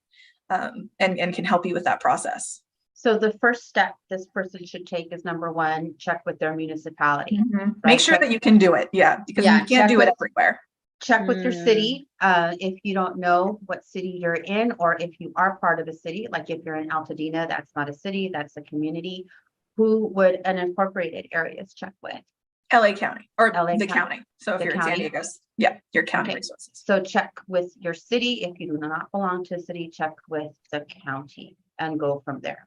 and can help you with that process. So the first step this person should take is number one, check with their municipality. Right? Make sure that you can do it. Yeah, because you can't do it everywhere. Check with your city. If you don't know what city you're in, or if you are part of a city, like if you're in Altadena, that's not a city, that's a community. Who would an incorporated areas check with? LA County or LA the County. county. So if The you're in San county? Diego, your county resources. So check with your city. If you do not belong to a city, check with the county and go from there.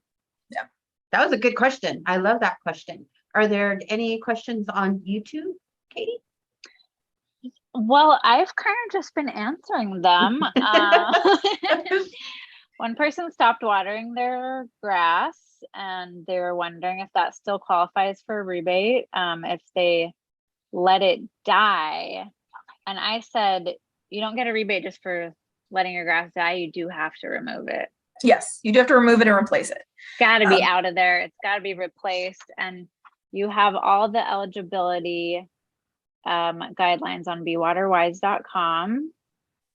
Yeah. That was a good question. I love that question. Are there any questions on YouTube, Katie? Well, I've kind of just been answering them. One person stopped watering their grass and they were wondering if that still qualifies for a rebate if they let it die. And I said, you don't get a rebate just for letting your grass die. You do have to remove it. Yes, you do have to remove it and replace it. It's got to be out of there. It's got to be replaced. And you have all the eligibility guidelines on bewaterwise.com.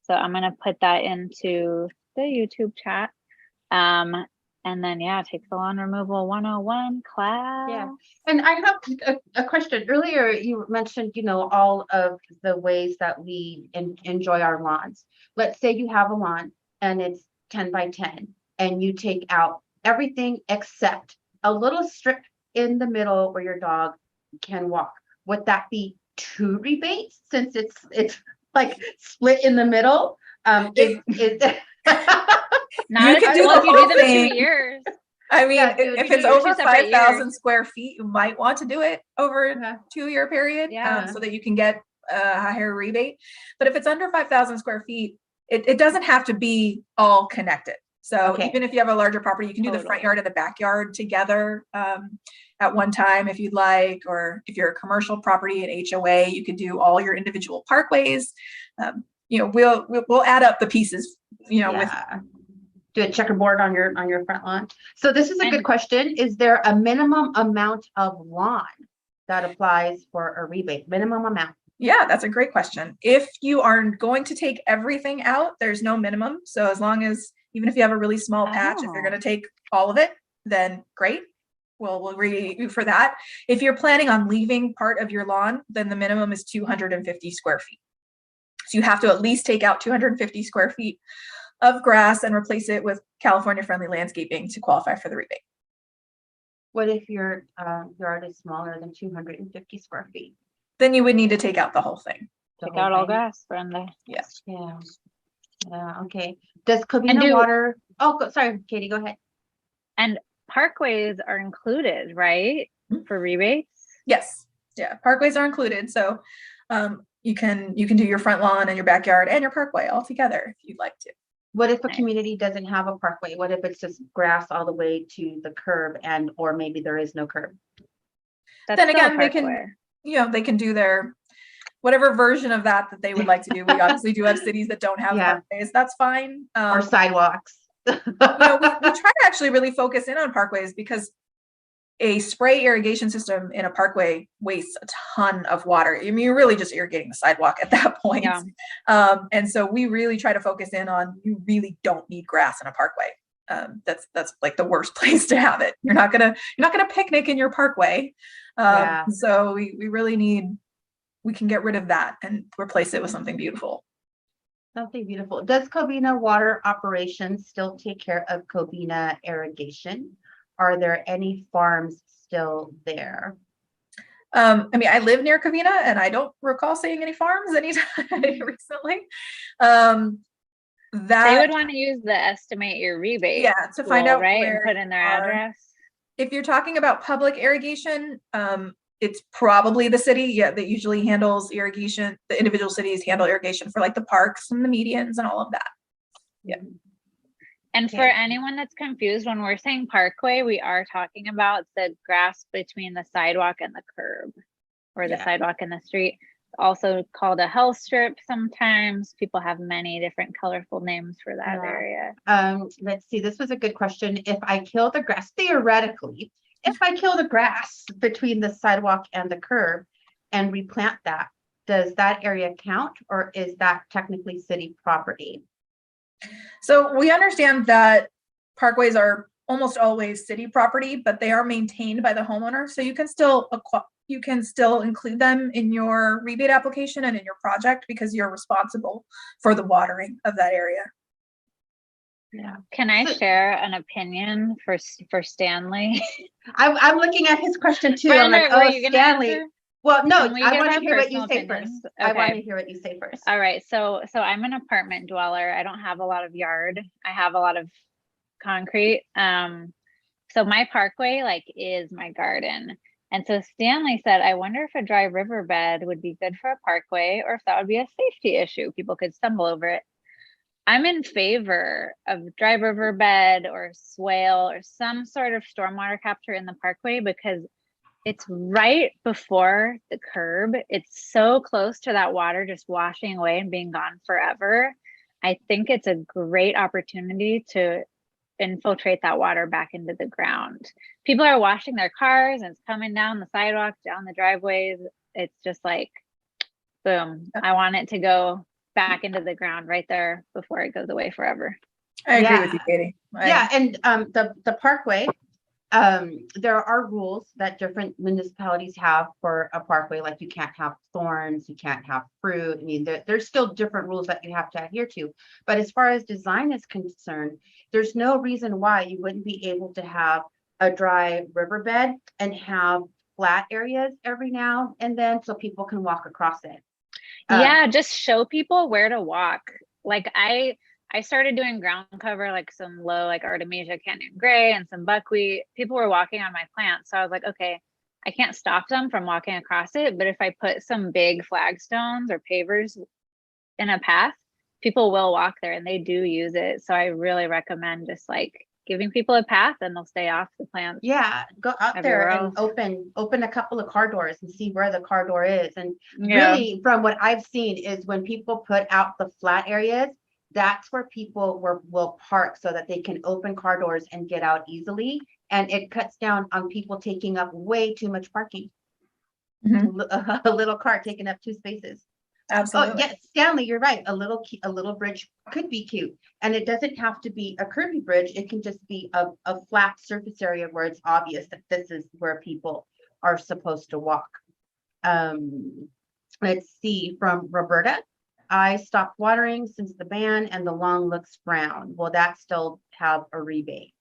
So I'm going to put that into the YouTube chat. And then, take the lawn removal 101 class. Yeah. And I have a question. Earlier, you mentioned, all of the ways that we enjoy our lawns. Let's say you have a lawn and it's 10 by 10 and you take out everything except a little strip in the middle where your dog can walk. Would that be 2 rebates since it's like split in the middle? Not you can do the if you whole do them thing. 2 years. I mean, if it's over 5,000 years. square feet, you might want to do it over a 2-year period so that you can get a higher rebate. But if it's under 5,000 square feet, it doesn't have to be all connected. So even if you have a larger property, you can do the front yard and the backyard together at one time if you'd like, or if you're a commercial property at HOA, you could do all your individual parkways. We'll add up the pieces, with do a checkerboard on your front lawn. So this is a good question. Is there a minimum amount of lawn that applies for a rebate, minimum amount? Yeah, that's a great question. If you are going to take everything out, there's no minimum. So as long as, even if you have a really small patch, if you're Oh. going to take all of it, then great. We'll rebate you for that. If you're planning on leaving part of your lawn, then the minimum is 250 square feet. So you have to at least take out 250 square feet of grass and replace it with California friendly landscaping to qualify for the rebate. What if your yard is smaller than 250 square feet? Then you would need to take out the whole thing. The Take whole out all thing? grass, Brenda. Yes. Yeah. Yeah, okay. Does Covina do- water, sorry, Katie, go ahead. And parkways are included, right? Mhm. For rebates? Yes. Yeah. Parkways are included. So you can do your front lawn and your backyard and your parkway all together if you'd like to. What if a Nice. community doesn't have a parkway? What if it's just grass all the way to the curb and, or maybe there is no curb? That's Then still a again, they can, parkway. they can do their whatever version of that they would like to do. We obviously do have cities that don't have Yeah. parkways. That's fine. Or sidewalks? We try to actually really focus in on parkways because a spray irrigation system in a parkway wastes a ton of water. I mean, you're really just irrigating the sidewalk at that point. Yeah. And so we really try to focus in on, you really don't need grass in a parkway. That's like the worst place to have it. You're not gonna picnic in your parkway. Yeah. So we really need, we can get rid of that and replace it with something beautiful. Something beautiful. Does Covina Water Operations still take care of Covina Irrigation? Are there any farms still there? I mean, I live near Covina and I don't recall seeing any farms anytime recently. They would want to use the estimate your rebate. Yeah, to find tool, out right, where and put in their you are. address. If you're talking about public irrigation, it's probably the city, that usually handles irrigation. The individual cities handle irrigation for like the parks and the medians and all of that. Yeah. And for Okay. anyone that's confused, when we're saying parkway, we are talking about the grass between the sidewalk and the curb, or the Yeah. sidewalk and the street. Also called a health strip sometimes. People have many different colorful names for that Yeah. area. Let's see, this was a good question. If I kill the grass, theoretically, if I kill the grass between the sidewalk and the curb and replant that, does that area count, or is that technically city property? So we understand that parkways are almost always city property, but they are maintained by the homeowner. So you can still include them in your rebate application and in your project because you're responsible for the watering of that area. Yeah. Can I So- share an opinion for Stanley? I'm looking at his question too. I'm Brenda, like, were oh, you gonna Stanley. answer? Well, no, Can we I get want to our hear what you personal say opinions? first. I want Okay. to hear what you say first. All right, so I'm an apartment dweller. I don't have a lot of yard. I have a lot of concrete. So my parkway is my garden. And so Stanley said, I wonder if a dry riverbed would be good for a parkway, or if that would be a safety issue. People could stumble over it. I'm in favor of dry riverbed or swale or some sort of stormwater capture in the parkway because it's right before the curb. It's so close to that water just washing away and being gone forever. I think it's a great opportunity to infiltrate that water back into the ground. People are washing their cars and it's coming down the sidewalk, down the driveways. It's just like, boom. I want it to go back into the ground right there before it goes away forever. I agree Yeah. with you, Katie. Yeah, and the parkway, there are rules that different municipalities have for a parkway, like you can't have thorns, you can't have fruit. I mean, there's still different rules that you have to adhere to. But as far as design is concerned, there's no reason why you wouldn't be able to have a dry riverbed and have flat areas every now and then so people can walk across it. Yeah, just show people where to walk. Like I started doing ground cover, like some low, like Artemisia Canyon Gray and some buckwheat. People were walking on my plants. So I was like, okay, I can't stop them from walking across it. But if I put some big flagstones or pavers in a path, people will walk there and they do use it. So I really recommend just giving people a path and they'll stay off the plants. Yeah, go out there Everywhere and open a couple of car doors and see where the car door is. And Yeah. really, from what I've seen, is when people put out the flat areas, that's where people will park so that they can open car doors and get out easily. And it cuts down on people taking up way too much parking. Mhm. A little car taking up 2 spaces. Oh, Absolutely. yes, Stanley, you're right. A little bridge could be cute. And it doesn't have to be a curvy bridge. It can just be a flat surface area where it's obvious that this is where people are supposed to walk. Um, let's see, from Roberta. I stopped watering since the ban and the lawn looks brown. Will that still have a rebate?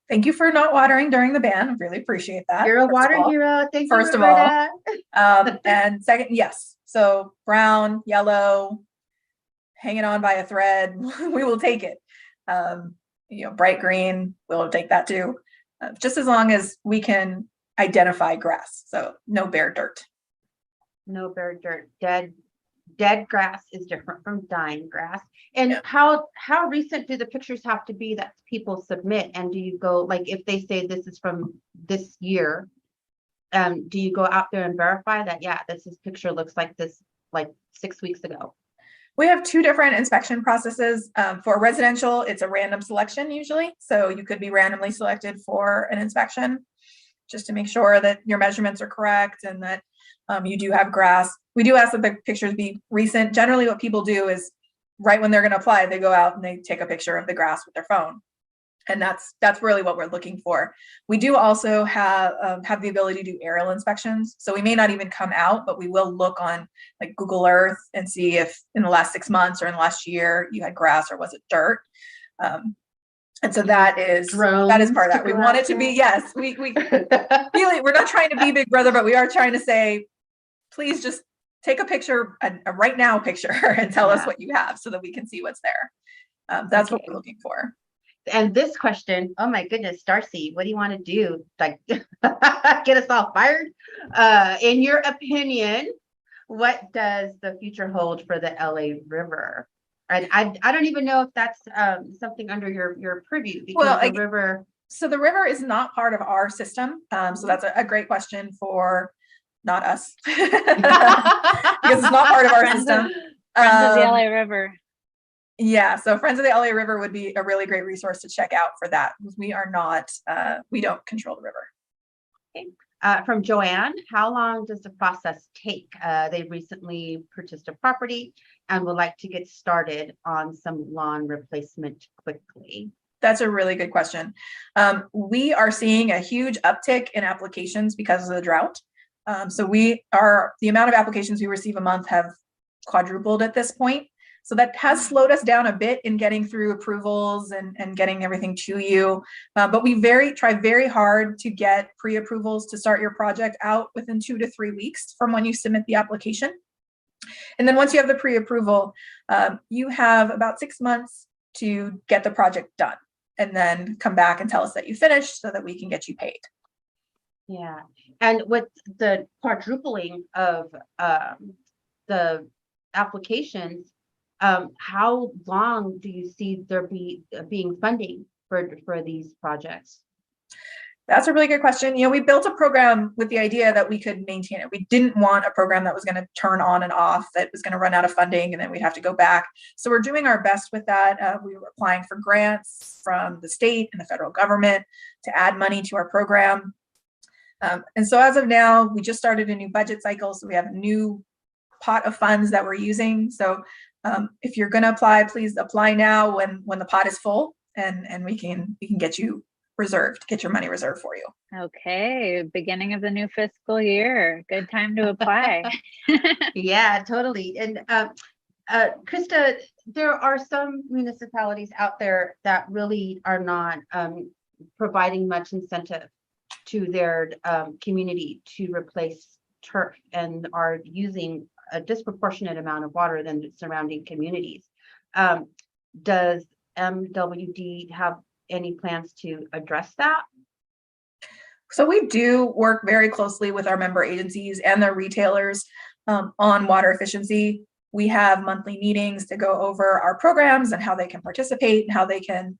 Thank you for not watering during the ban. Really appreciate that. You're a first of water all. hero. Thank you, First of all. Roberta. And second, yes. So brown, yellow, hanging on by a thread, we will take it. Bright green, we'll take that too. Just as long as we can identify grass. So no bare dirt. No bare dirt. Dead grass is different from dying grass. And Yeah. how recent do the pictures have to be that people submit? And do you go, like, if they say this is from this year, do you go out there and verify that, yeah, this picture looks like this, like 6 weeks ago? We have 2 different inspection processes. For residential, it's a random selection usually. So you could be randomly selected for an inspection just to make sure that your measurements are correct and that you do have grass. We do ask that the pictures be recent. Generally what people do is right when they're going to apply, they go out and they take a picture of the grass with their phone. And that's really what we're looking for. We do also have the ability to do aerial inspections. So we may not even come out, but we will look on like Google Earth and see if in the last 6 months or in the last year you had grass or was it dirt. And so that is part of that. We want it to be, yes, we really, we're not trying to be Big Brother, but we are trying to say, please just take a picture, a right now picture, and tell us what you have so that we can see what's there. That's what we're looking for. And this question, oh my goodness, Darcy, what do you want to do? Like, get us all fired? In your opinion, what does the future hold for the LA River? And I don't even know if that's something under your purview, because the river. So the river is not part of our system. So that's a great question for not us, because it's not part of our system. Friends of the LA River. Yeah, so Friends of the LA River would be a really great resource to check out for that. We are not, we don't control the river. Okay. From Joanne, how long does the process take? They recently purchased a property and would like to get started on some lawn replacement quickly. That's a really good question. We are seeing a huge uptick in applications because of the drought. So the amount of applications we receive a month have quadrupled at this point. So that has slowed us down a bit in getting through approvals and getting everything to you. But we try very hard to get pre-approvals to start your project out within 2 to 3 weeks from when you submit the application. And then once you have the pre-approval, you have about 6 months to get the project done and then come back and tell us that you finished so that we can get you paid. Yeah. And with the quadrupling of the applications, how long do you see there being funding for these projects? That's a really good question. We built a program with the idea that we could maintain it. We didn't want a program that was going to turn on and off, that was going to run out of funding and then we'd have to go back. So we're doing our best with that. We were applying for grants from the state and the federal government to add money to our program. And so as of now, we just started a new budget cycle. So we have a new pot of funds that we're using. So if you're going to apply, please apply now when the pot is full, and we can get you reserved, get your money reserved for you. Okay, beginning of the new fiscal year. Good time to apply. Yeah, totally. And Krista, there are some municipalities out there that really are not providing much incentive to their community to replace turf and are using a disproportionate amount of water than the surrounding communities. Does MWD have any plans to address that? So we do work very closely with our member agencies and their retailers on water efficiency. We have monthly meetings to go over our programs and how they can participate and how they can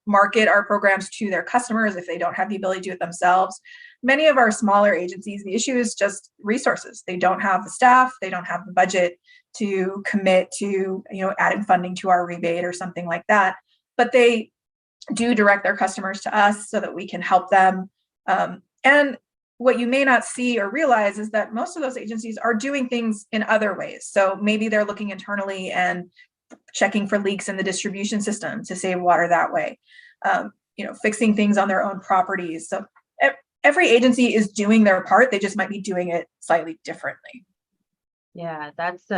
market our programs to their customers if they don't have the ability to do it themselves. Many of our smaller agencies, the issue is just resources. They don't have the staff, they don't have the budget to commit to, adding funding to our rebate or something like that. But they do direct their customers to us so that we can help them. And what you may not see or realize is that most of those agencies are doing things in other ways. So maybe they're looking internally and checking for leaks in the distribution system to save water that way, fixing things on their own properties. So every agency is doing their part. They just might be doing it slightly differently. Yeah, that's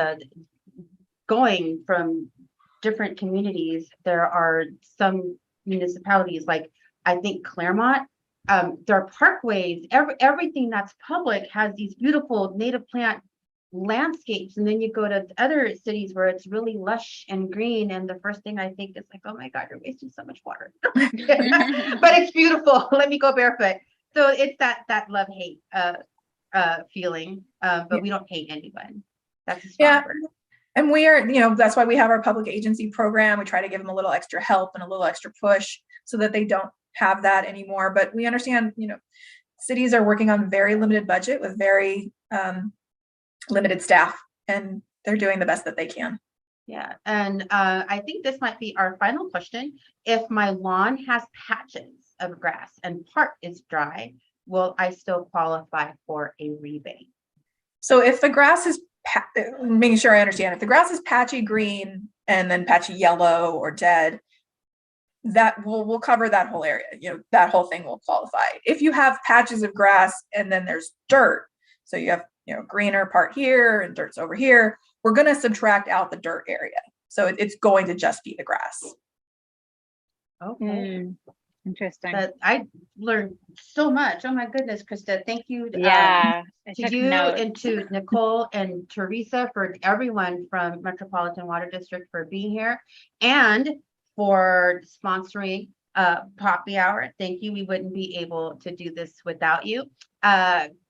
going from different communities. There are some municipalities, like I think Claremont, their parkways, everything that's public has these beautiful native plant landscapes. And then you go to other cities where it's really lush and green. And the first thing I think is like, oh my God, you're wasting so much water. But it's beautiful. Let me go barefoot. So it's that love-hate feeling, but we don't hate anyone. That's a strong word. And we are, that's why we have our public agency program. We try to give them a little extra help and a little extra push so that they don't have that anymore. But we understand, cities are working on very limited budget with very limited staff, and they're doing the best that they can. Yeah. And I think this might be our final question. If my lawn has patches of grass and part is dry, will I still qualify for a rebate? So if the grass is making sure I understand, if the grass is patchy green and then patchy yellow or dead, that we'll cover that whole area. That whole thing will qualify. If you have patches of grass and then there's dirt, so you have greener part here and dirt's over here, we're going to subtract out the dirt area. So it's going to just be the grass. Okay. Interesting. But I learned so much. Oh my goodness, Krista, thank you. Yeah, to you and to Nicole and Teresa, for everyone from Metropolitan Water District for being here and for sponsoring Poppy Hour. Thank you. We wouldn't be able to do this without you.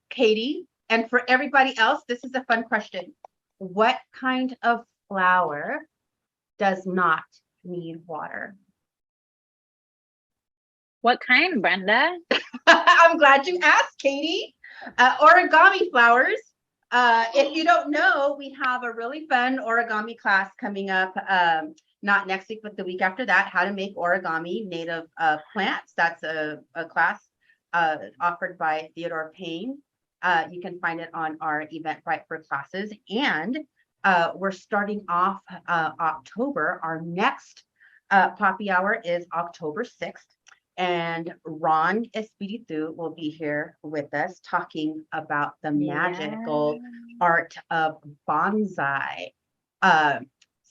Katie, and for everybody else, this is a fun question. What kind of flower does not need water? What kind, Brenda? I'm glad you asked, Katie. Origami flowers. If you don't know, we have a really fun origami class coming up, not next week, but the week after that, how to make origami native plants. That's a class offered by Theodore Payne. You can find it on our Eventbrite for classes. And we're starting off October. Our next Poppy Hour is October 6th. And Ron Espiritu will be here with us talking about the magical art of bonsai.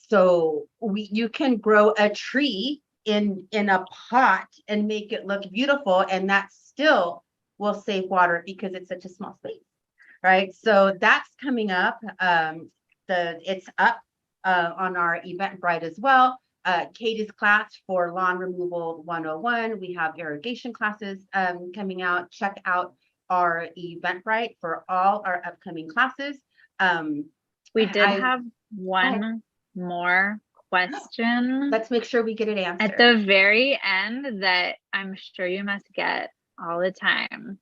So you can grow a tree in a pot and make it look beautiful, and that still will save water because it's such a small space, right? So that's coming up. It's up on our Eventbrite as well. Katie's class for lawn removal 101. We have irrigation classes coming out. Check out our Eventbrite for all our upcoming classes. We did have one more question. Let's make sure we get it answered. At the very end that I'm sure you must get all the time.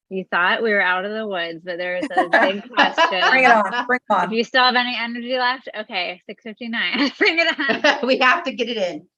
You thought we were out of the woods, but there was a big question. Bring it on. Bring it on. If you still have any energy left, okay, 6:59. Bring it on. We have to get it in.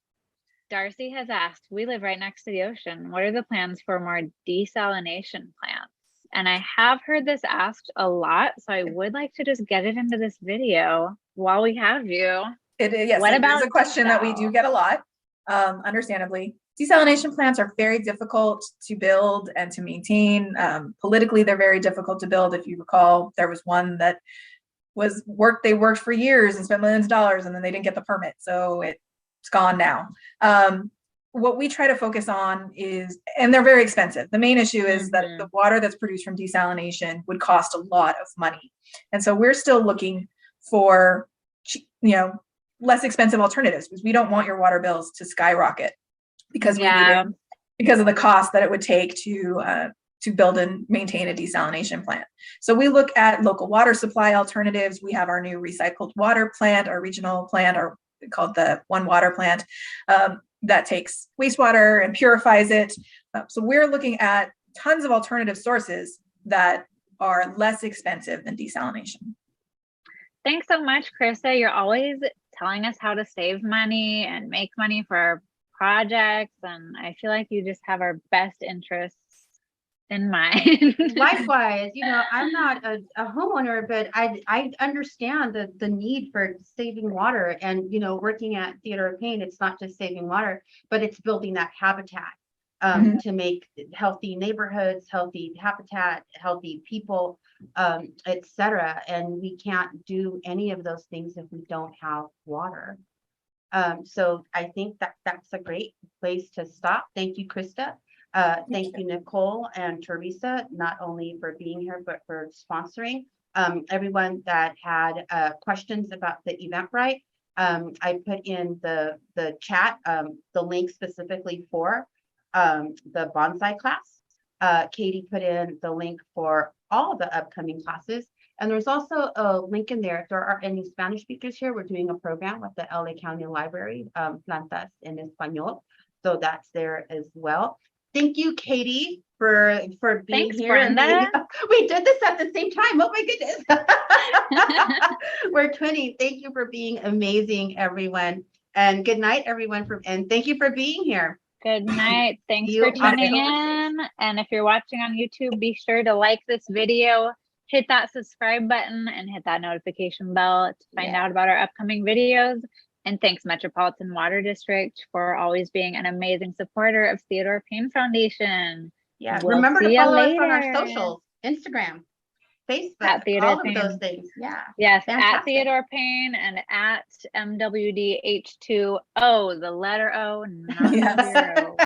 Darcy has asked, we live right next to the ocean. What are the plans for more desalination plants? And I have heard this asked a lot, so I would like to just get it into this video while we have you. Yes, what about a question that we do get a lot, understandably. Desalination plants are very difficult to build and to maintain. Politically, they're very difficult to build. If you recall, there was one that they worked for years and spent millions of dollars, and then they didn't get the permit. So it's gone now. What we try to focus on is, and they're very expensive. The main issue is that the water that's produced from desalination would cost a lot of money. And so we're still looking for, less expensive alternatives, because we don't want your water bills to skyrocket because because of the cost that it would take to build and maintain a desalination plant. So we look at local water supply alternatives. We have our new recycled water plant, our regional plant, or called the One Water plant, that takes wastewater and purifies it. So we're looking at tons of alternative sources that are less expensive than desalination. Thanks so much, Krista. You're always telling us how to save money and make money for our projects. And I feel like you just have our best interests in mind. Likewise, I'm not a homeowner, but I understand the need for saving water, and, working at Theater of Pain, it's not just saving water, but it's building that habitat Mhm. to make healthy neighborhoods, healthy habitat, healthy people, et cetera. And we can't do any of those things if we don't have water. So I think that's a great place to stop. Thank you, Krista. Thank you, Nicole and Teresa, not only for being here, but for sponsoring. Everyone that had questions about the Eventbrite, I put in the chat the link specifically for the bonsai class. Katie put in the link for all the upcoming classes. And there's also a link in there. If there are any Spanish speakers here, we're doing a program with the LA County Library, Plantas en Español. So that's there as well. Thank you, Katie, for being Thanks, here. And Brenda. we did this at the same time. Oh my goodness. We're twinning. Thank you for being amazing, everyone. And good night, everyone. And thank you for being here. Good night. Thanks You for on tuning October in. And if you're watching on YouTube, be sure to like this video, hit that subscribe button, and hit that notification bell to find out about our upcoming videos. And thanks, Metropolitan Water District, for always being an amazing supporter of Theodore Payne Foundation. Yeah, We'll remember to see ya follow us on our later. socials, Instagram, Facebook, At Theodore all of Payne. those things. Yeah. Yes, at Fantastic. Theodore Payne and at MWDH2O, the letter O, not Yes. the zero.